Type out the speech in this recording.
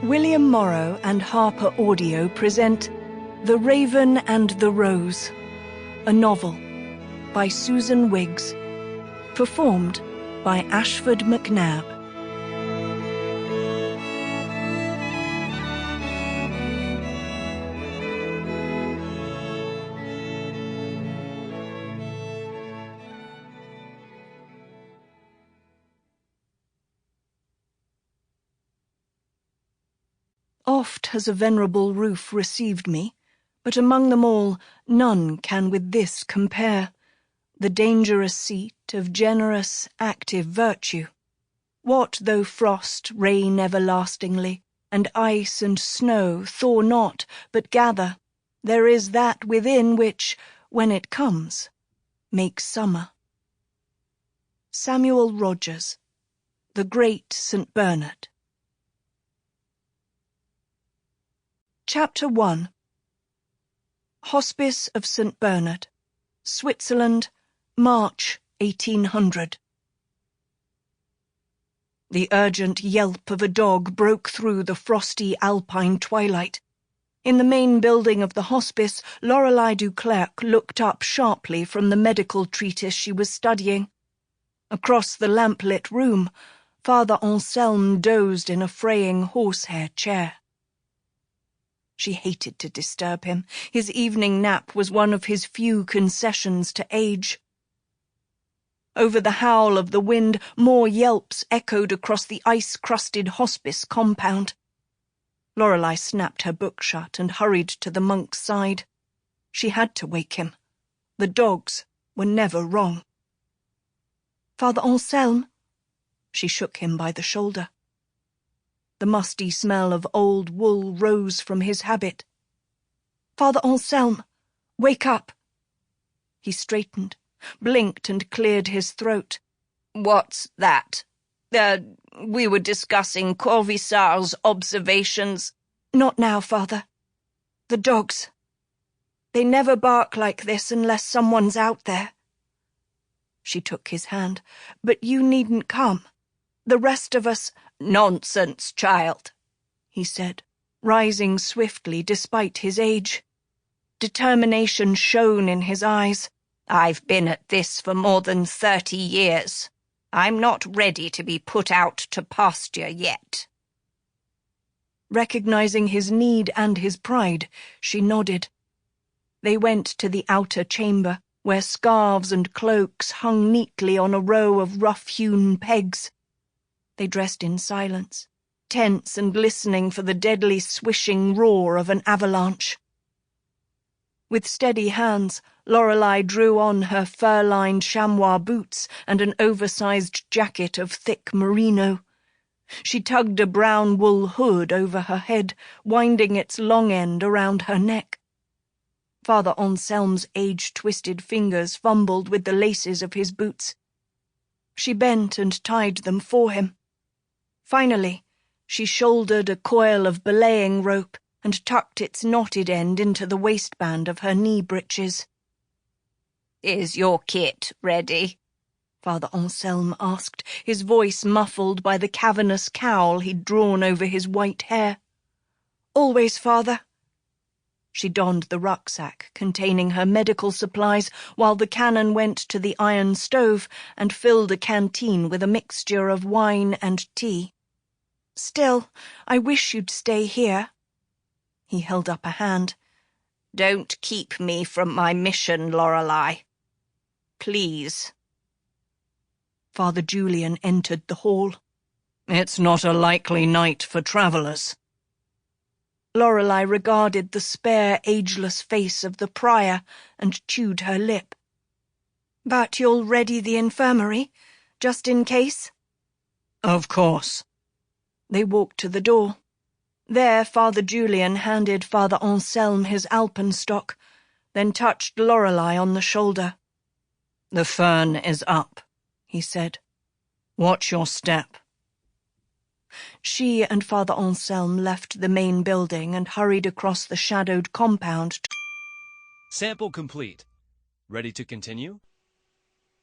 William Morrow and HarperAudio present The Raven and the Rose, a novel by Susan Wiggs, performed by Ashford Macnab. Oft has a venerable roof received me, but among them all none can with this compare, the dangerous seat of generous, active virtue. What though frost rain everlastingly, and ice and snow thaw not, but gather, there is that within which, when it comes, makes summer. Samuel Rogers, The Great St. Bernard. Chapter 1. Hospice of St. Bernard, Switzerland, March 1800. The urgent yelp of a dog broke through the frosty alpine twilight. In the main building of the hospice, Lorelei du Clerc looked up sharply from the medical treatise she was studying. Across the lamp-lit room, Father Anselme dozed in a fraying horsehair chair. She hated to disturb him. His evening nap was one of his few concessions to age. Over the howl of the wind, more yelps echoed across the ice-crusted hospice compound. Lorelei snapped her book shut and hurried to the monk's side. She had to wake him. The dogs were never wrong. "Father Anselme?" She shook him by the shoulder. The musty smell of old wool rose from his habit. "Father Anselme, wake up!" He straightened, blinked and cleared his throat. "What's that? We were discussing Corvisar's observations." "Not now, Father. The dogs. They never bark like this unless someone's out there." She took his hand. "But you needn't come. The rest of us—" "Nonsense, child," he said, rising swiftly despite his age. Determination shone in his eyes. "I've been at this for more than 30 years. I'm not ready to be put out to pasture yet." Recognizing his need and his pride, she nodded. They went to the outer chamber, where scarves and cloaks hung neatly on a row of rough-hewn pegs. They dressed in silence, tense and listening for the deadly swishing roar of an avalanche. With steady hands, Lorelei drew on her fur-lined chamois boots and an oversized jacket of thick merino. She tugged a brown wool hood over her head, winding its long end around her neck. Father Anselme's age-twisted fingers fumbled with the laces of his boots. She bent and tied them for him. Finally, she shouldered a coil of belaying rope and tucked its knotted end into the waistband of her knee breeches. "Is your kit ready?" Father Anselme asked, his voice muffled by the cavernous cowl he'd drawn over his white hair. "Always, Father." She donned the rucksack containing her medical supplies while the canon went to the iron stove and filled a canteen with a mixture of wine and tea. "Still, I wish you'd stay here." He held up a hand. "Don't keep me from my mission, Lorelei. Please." Father Julian entered the hall. "It's not a likely night for travellers." Lorelei regarded the spare, ageless face of the prior and chewed her lip. "But you'll ready the infirmary, just in case?" "Of course." They walked to the door. There Father Julian handed Father Anselme his alpenstock, then touched Lorelei on the shoulder. "The fern is up," he said. "Watch your step." She and Father Anselme left the main building and hurried across the shadowed compound. Sample complete. Ready to continue?